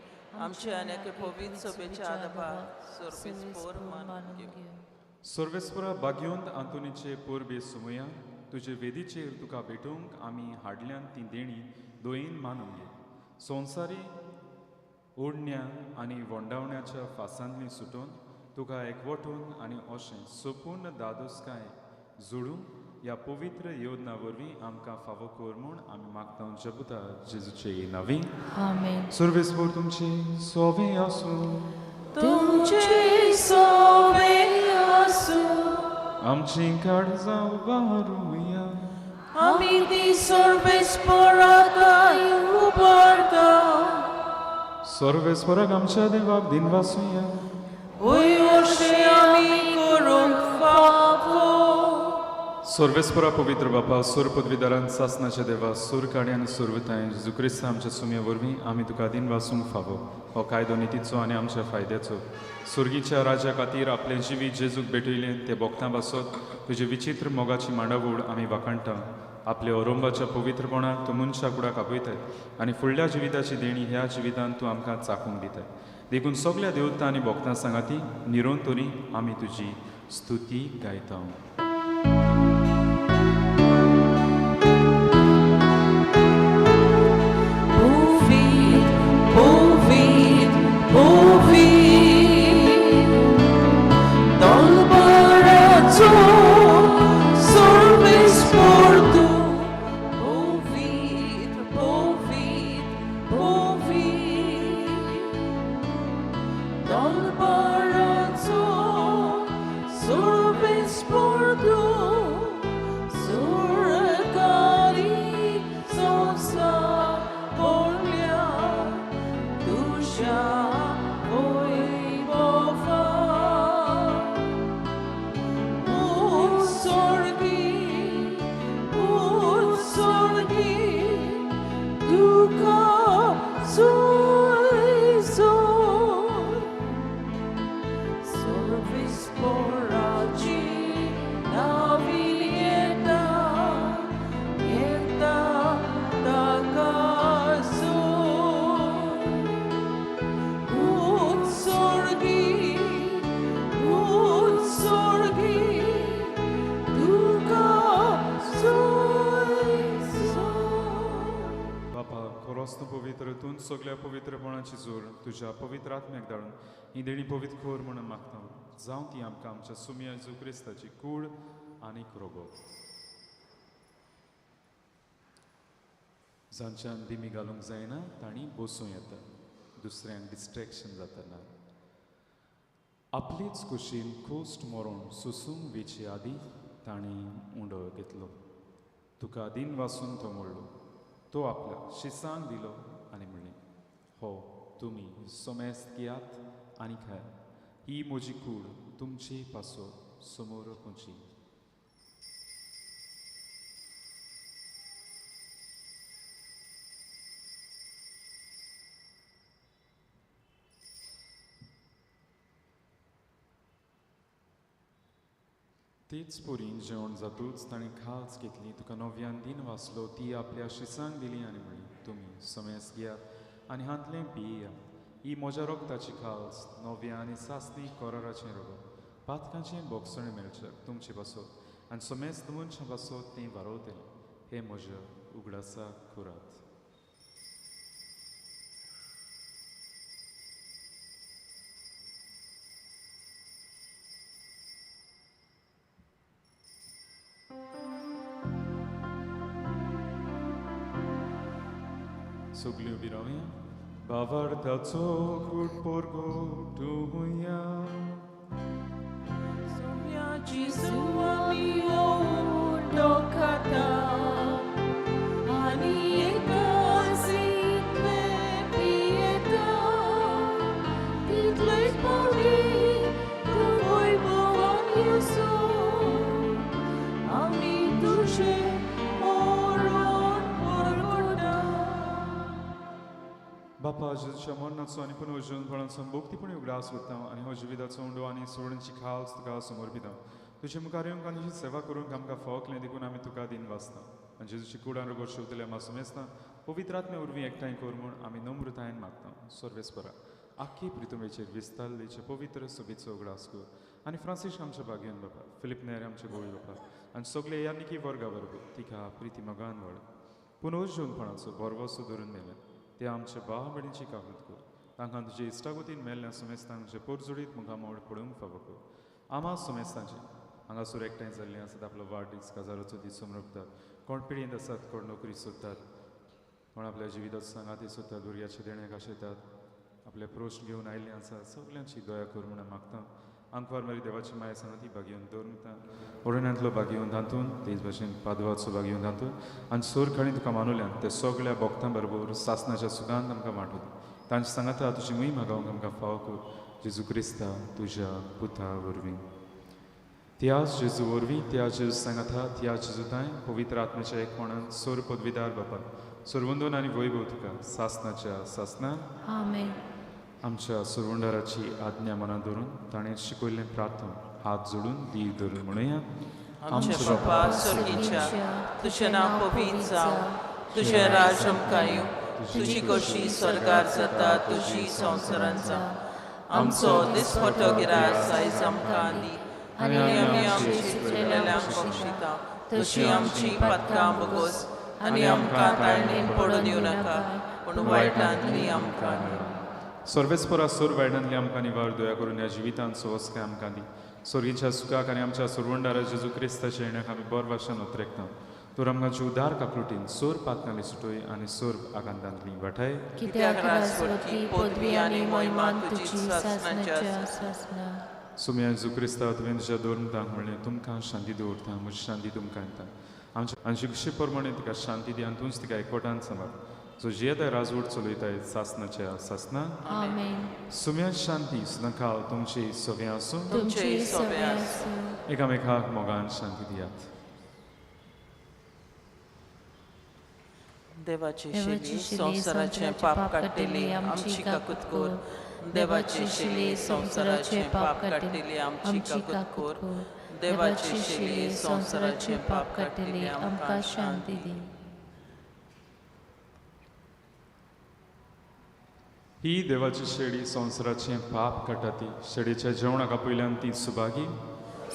E: आमच्या आनी पवित्र सभेच्या आदाराक सर्वेस्पोर मानून घेवं.
B: सर्वेस्परा बागयोंत आंतोनीचे पोरबे सुमया तुजे वेदीचेर तुका भेटूंक आमी हाडल्यान ती देणी दोयेन मानून घे. संवसारी ओडण्या आनी वोंडावण्याच्या फासांतली सुटोवन तुका एकवटून आनी अशें सोपून दादोसकाय जोडूंक ह्या पवित्र योजना वरवीं आमकां फावो कर म्हूण आमी मागता जपुता जेजूचे नांवी.
C: आमेन.
B: सर्वेस्पोर तुमचे सोवे आसूं.
A: तुमचे सोवे आसूं.
B: आमची काळजां उबारुया.
A: आमी ती सर्वेस्पराकाय उबारता.
B: सर्वेस्पराक आमच्या देवाक दिनवासुया.
A: ओय अशें आमी करूंक फावो.
B: सर्वेस्परा पवित्र बापा सोर पदवीदारान सासनाच्या देवा सोर काड्या आनी सोरवताय जेजू क्रिस्त आमच्या सुम्या वरवीं आमी तुका दिन वासूंक फावो. हो कायदो नितीचो आनी आमच्या फायद्याचो सुर्गीच्या राजा खातीर आपलें जिवीत जेजूक भेटयलें ते भोगतां बसत तुजे विचित्र मोगाची मांडावळ आमी वाखाणटा. आपल्या अरोंबाच्या पवित्रपणाक तूं मनशा कुडाक आपयताय आनी फुडल्या जिविताची देणी ह्या जिवितांत तूं आमकां चाखूंक दिताय. देखून सगळ्या देवतां आनी भोगतां सांगाती निरोवन तरी आमी तुजी स्तुती गायता. पवित्रतून सगळ्या पवित्रपणाची जोर तुझ्या पवित्र आत्म्याक धाडून ही देणी पवित्र खोर म्हणून मागता. जावं ती आमकां आमच्या सुम्या जेजू क्रिस्ताची कूड आनी रोगो. जांच्यान दिमी घालूंक जायना तांणी बसूं येता. दुसऱ्यांक डिस्ट्रॅक्शन जातना आपलीच कुशीन खोस्ट मरोवन सुसूंक वेचे आदी तांणी उंडो घेतलो. तुका दिन वासून तो म्हणलो. तो आपल्या शिसांक दिलो आनी म्हणलें, हो तुमी सोमेस्त घेयात आनी खायात. ही म्हजी कूड तुमचे पासो समोर खंयची. तेच पोरीन जेवण जातूच ताणें खास घेतली. तुका नव्यान दिन वाचलो. ती आपल्या शिसांक दिली आनी म्हणली, तुमी समेस घेयात आनी हातलें पियेया. ही म्हज्या रोगताची खास नव्या आनी सासणी कोराराचें रोगो. पातकाचें बोगसणें मेळच्याक तुमचे बसत आनी समेस्त मनशां बसत तें वारोवतलें. हें म्हज्या उगडासाक करात. सगळ्यो विरावया. भावार्थाचो कूड पोरगो टुया.
A: सोम्याची सुवामी ओंडो खाता आनी एकासी इतलें पियेता. तितलेंच पावटी तूं वैभवान येसो आमी तुजें
B: बापा जेजूच्या मरणाचो आनी पुनर्जीवनपणाचो भोगतीपणी उगडास करता आनी हो जिविताचो उंडो आनी सोडणीची खास तुका समर्पिता. तुझे मुखार येवन आनी तुजी सेवा करूंक आमकां फावकलें देखून आमी तुका दिन वाचता आनी जेजूची कुडान रोगोर शेवतले आमी सुमेस्ता पवित्र आत्मे उर्वी एकठांय कर म्हूण आमी नम्रतायेन मागता सर्वेस्परा आख्खी प्रितुमेचेर विस्तारलेचे पवित्र सोबीचो उगडास कर आनी फ्रांसीस आमच्या बागेन बापा फिलिप नेर आमचे गोळी बापा आनी सगळे यानिकी वर्गा बरोबर तिका प्रिती मगान व्हड पुनर्जोनपणाचो बरवसो धरून मेले ते आमचे भाव भयणीची कावत कर तांकां तुजे इश्टागोतीन मेल्ल्या सुमेस्तांचे पोरजोडीत मुखामोड पडूंक फावो कर आमा सुमेस्तांचे हांगासर एकठांय जाल्लीं आसात आपलो वाडदीस काजाराचो दीस समरपतात कोण पिडींत आसात कोण नोकरी सोदतात कोण आपल्या जिविताचो सांगाती सोदतात भुरग्याचे देणे आशयतात आपले प्रोश्ट घेवन आयिल्लीं आसात सगल्यांची दया कर म्हणून मागता आंकवार मारी देवाची माया सांगाती भागयेवन दवरता ओडण्यांतलो भागयेवन धांतून तेच भाशेन पादवाचो भागयेवन धांतून आनी सोर खणी तुका मानुल्यान ते सगळ्या भोगतां बरोबर सासनाच्या सुखांत आमकां वांटून तांचे सांगाता तुजी मूय मागोवंक आमकां फावो कर जेजू क्रिस्ता तुज्या पुता वरवीं त्याच जेजू वरवीं त्या जेजू सांगाता त्या जेजूताय पवित्र आत्म्याच्या एकपणान सोर पदवीदार बापा सोरवंदोन आनी वैभव तुका सासनाच्या सासनान
C: आमेन.
B: आमच्या सुरवंडाराची आज्ञा मनात धरून ताणें शिकयल्लें प्रार्थना हात जोडून दीर धरून म्हणुया
E: आमचे बापा स्वर्गीच्या तुझें नांव पवित्र जावं तुझें राज आमकां येवं तुजी कशी स्वर्गार जाता तुजी संवसारांत जावं आमचो दिसपटो गिराय आयज आमकां दी आनी आमी आमची चुकलेल्यांक बक्षिता तशी आमची पातकां बगोस आनी आमकां ताळणेन पडून दिवं नाका पूण वायटांतली आमकां निवड.
B: सर्वेस्परा सोर वायडांतली आमकां निवार दया करून ह्या जिवितांत सोवस्काय आमकां दी सोर्गीच्या सुखाक आनी आमच्या सुरवंडारा जेजू क्रिस्ताच्या येण्याक आमी बरो भाशेन उतरेकता तर आमकां उदार काकुटीन सोर पातकांनी सुटोय आनी सोर आकांतांतली वाठाय
C: कित्याक राजवटी पदवी आनी मोहिमान तुजी सासनाच्या सासना.
B: सुम्या जेजू क्रिस्ता तुवें तुज्या दवरतांक म्हणलें तुमकां शांती दवरता म्हजी शांती तुमकां येता आमची खुशी प्रमाणे तुका शांती दी आनी तूंच तिका एकवटान सांबाळ जो जियेताय राजवट चलयताय सासनाच्या सासना.
C: आमेन.
B: सुम्या शांती सुनाकाल तुमची सगळें आसूं
C: तुमची सगळें आसूं.
B: एकामेकाक मोगान शांती दियात.
E: देवाची शिली संवसाराचे पाप काडटली आमची काकूत कोर देवाची शिली संवसाराचे पाप काडटली आमची काकूत कोर देवाची शिली संवसाराचे पाप काडटली आमकां शांती दी.
B: ही देवाची शेळी संवसाराचें पाप काडटा शेळीच्या जेवणाका पयल्यान ती सुभागी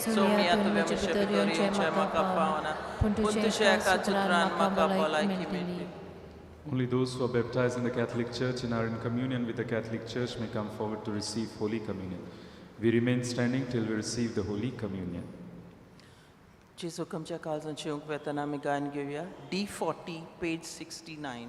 E: सोम्या तुवें म्हजे भितरचे म्हाका पावना पूण तुज्या एका उतरान म्हाका भलायकी मेळटली.
B: Only those who are baptized in the Catholic Church and are in communion with the Catholic Church may come forward to receive Holy Communion. We remain standing till we receive the Holy Communion.
E: जेजू आमच्या काळजांत जेवंक वेतना आमी गायन घेवया D40 page 69.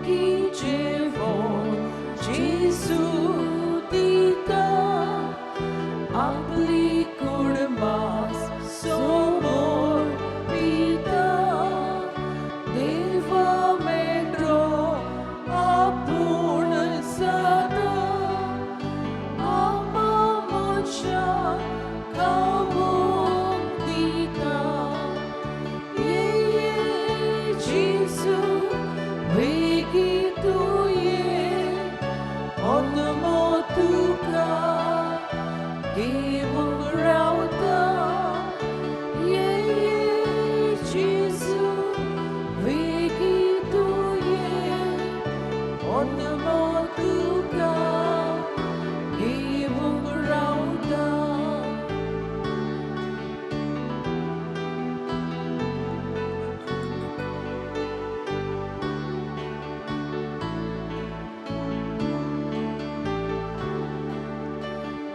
A: की जेवण जेजू दिता आपली कुडमास समोर पिता देवा मेंढरो आपूण सदा आमा मोच्या खावूंक दिता ये जेजू वेगी तुये ओदमो तुका घेवंक रावता ये जेजू वेगी तुये ओदमो तुका घेवंक रावता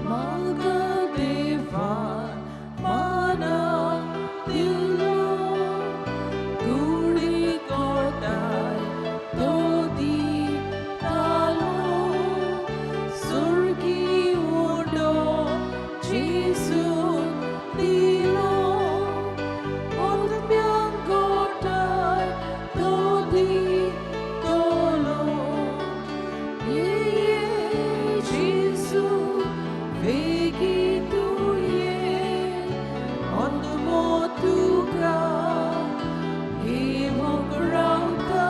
A: Maga devan mana dilo gudi kotai todi talo surgi udo Jesu dilo odmyan kotai todi tolo ye Jesu Vegi tuye ondmo tuka himok rauta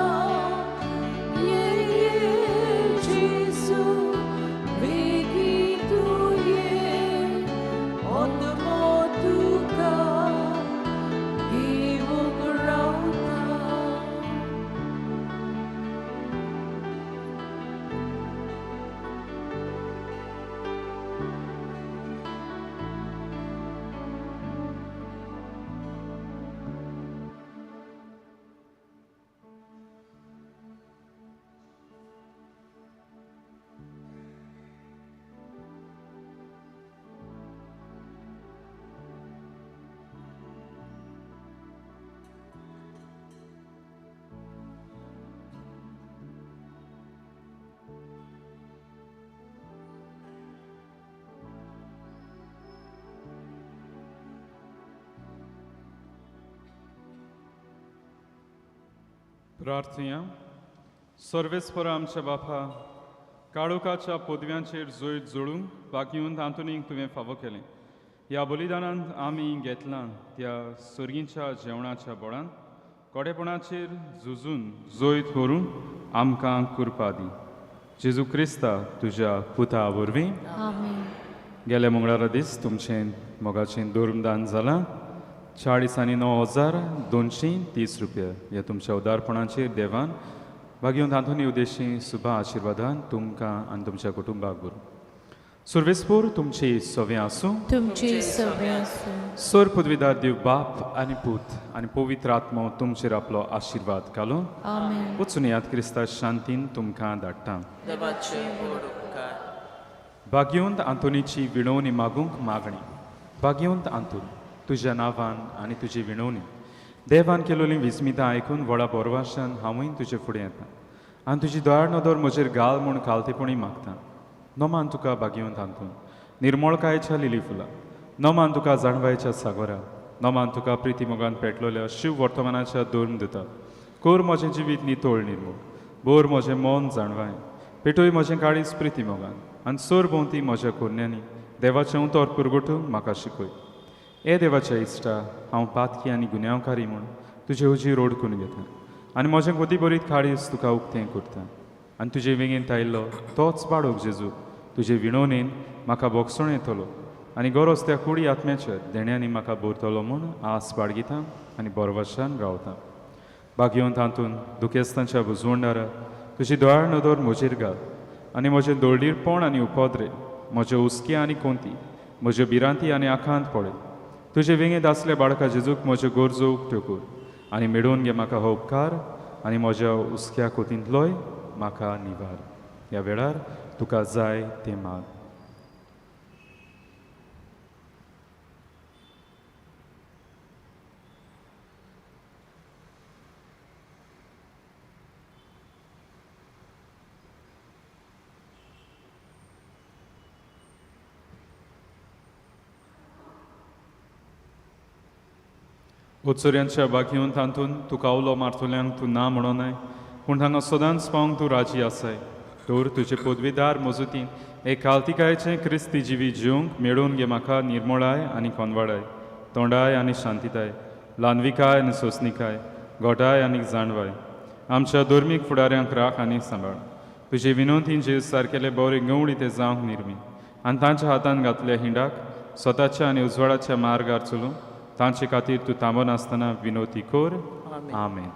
A: ye Jesu vegi tuye ondmo tuka himok rauta
B: प्रार्थया सर्वेस्परा आमच्या बापा काळोखाच्या पदव्यांचेर जोयत जोडूंक वागयून तांतुनीक तुवें फावो केलें ह्या बलिदानांत आमी घेतलां त्या सर्गीच्या जेवणाच्या बोळांत कोडेपणाचेर झुजून जोयत व्हरून आमकां कृपा दी जेजू क्रिस्ता तुज्या पुता वरवीं
C: आमेन.
B: गेल्या मंगळारा दीस तुमचें मोगाचें धोर्मदान जालां 49,230 रुपया ह्या तुमच्या उदारपणाचेर देवान भाग्योन तांतून उद्देशी सुभा आशिर्वादान तुमकां आनी तुमच्या कुटुंबाक बरो सर्वेस्पूर तुमची सवें आसूं
C: तुमची सवय आसूं.
B: सोर पदवीदार देव बाप आनी पूत आनी पवित्र आत्मो तुमचेर आपलो आशिर्वाद घालो
C: आमेन.
B: वचून याद क्रिस्ता शांतीन तुमकां धाडटा
E: देवाचे व्हड उपकार
B: भाग्यवंत आंतोनीची विणवणी मागूंक मागणी भाग्यवंत आंतून तुज्या नांवान आनी तुजी विणवणी देवान केलोली विस्मितां आयकून व्हडा बोरवाशान हांवूय तुजे फुडें येता आनी तुजी दोळार नदर म्हजेर घाल म्हूण खालतेपणी मागता नोमान तुका भाग्यवंत आंतून निर्मळकायेच्या लिली फुलां नोमान तुका जाणवायेच्या सागोरा नोमान तुका प्रिती मोगान पेटलोल्या शिव वर्तमानाच्या दोर्म दिता कोर म्हजें जिवीत नितोळ निर्मूळ बोर म्हजें मन जाणवाय पेटोय म्हजें काळीज प्रिती मोगान आनी सोर भोंवती म्हज्या कोन्यांनी देवाचें उतर पुरगोटूंक म्हाका शिकय हे देवाच्या इश्टा हांव पातकी आनी गुन्यांवकारी म्हूण तुजे उजीर ओडकून घेता आनी म्हजें गोदी बरीत काळीज तुका उक्तें करता आनी तुजे वेगेंत आयिल्लो तोच बाळोक जेजू तुजे विणवणेन म्हाका बोगसोण येतलो आनी गरज त्या कुडी आत्म्याच्या देण्यांनी म्हाका भरतलो म्हूण आस बाळगिता आनी बोरवाशान रावता भाग्यवंत हातून दुखेस्तांच्या बुजवंडारा तुजी दोळार नदर म्हजेर घाल आनी म्हजें दोळडीरपण आनी उपद्रे म्हज्यो उस्की आनी कोंती म्हज्यो भिरांती आनी आखांत पळय तुजे वेगेंत आसल्या बाळका जेजूक म्हज्यो गरजो उक्त्यो कर आनी मेळोवन घे म्हाका हो उपकार आनी म्हज्या उस्क्या कोतींतलोय म्हाका निवार ह्या वेळार तुका जाय तें माग उत्सुऱ्यांच्या बागीवन तांतून तूं कावलो मारतुल्यांक तूं ना म्हणोनाय पूण हांगा सदांच पावंक तूं राजी आसाय तर तुजे पदवीदार मजूतीन एक काल्तिकायेचें क्रिस्ती जिवी जिवंक मेळोवन घे म्हाका निर्मळाय आनी कोनवाडाय तोंडाय आनी शांतीताय ल्हानविकाय आनी सोंसणिकाय गोठाय आनी जाणवाय आमच्या धर्मीक फुडाऱ्यांक राख आनी सांबाळ तुजे विनोदींचे सारकेले बरे गवळी ते जावंक निर्मी आनी तांच्या हातान घातल्या हिंडाक स्वताच्या आनी उजवाडाच्या मार्गार चलूं तांचे खातीर तूं थांबून आसतना विनोती कोर आमेन.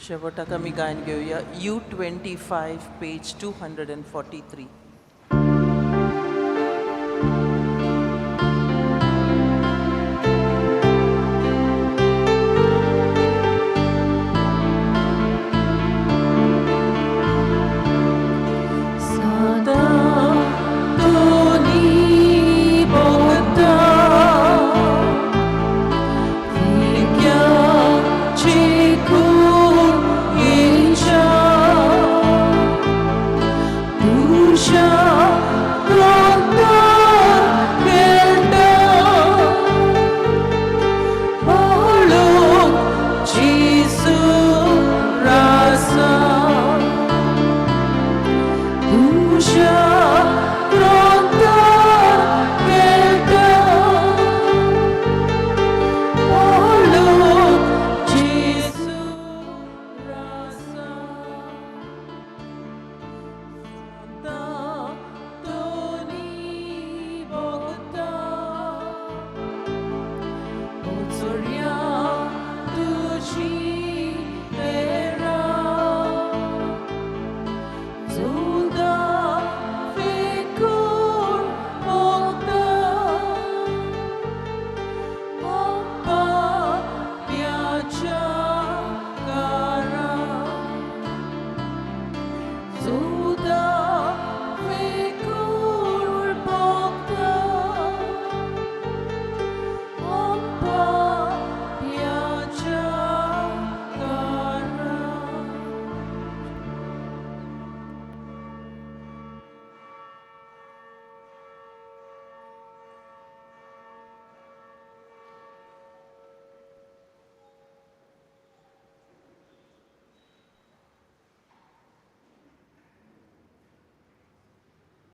E: शेवटाक आमी गायन घेवया U25 पेज 243.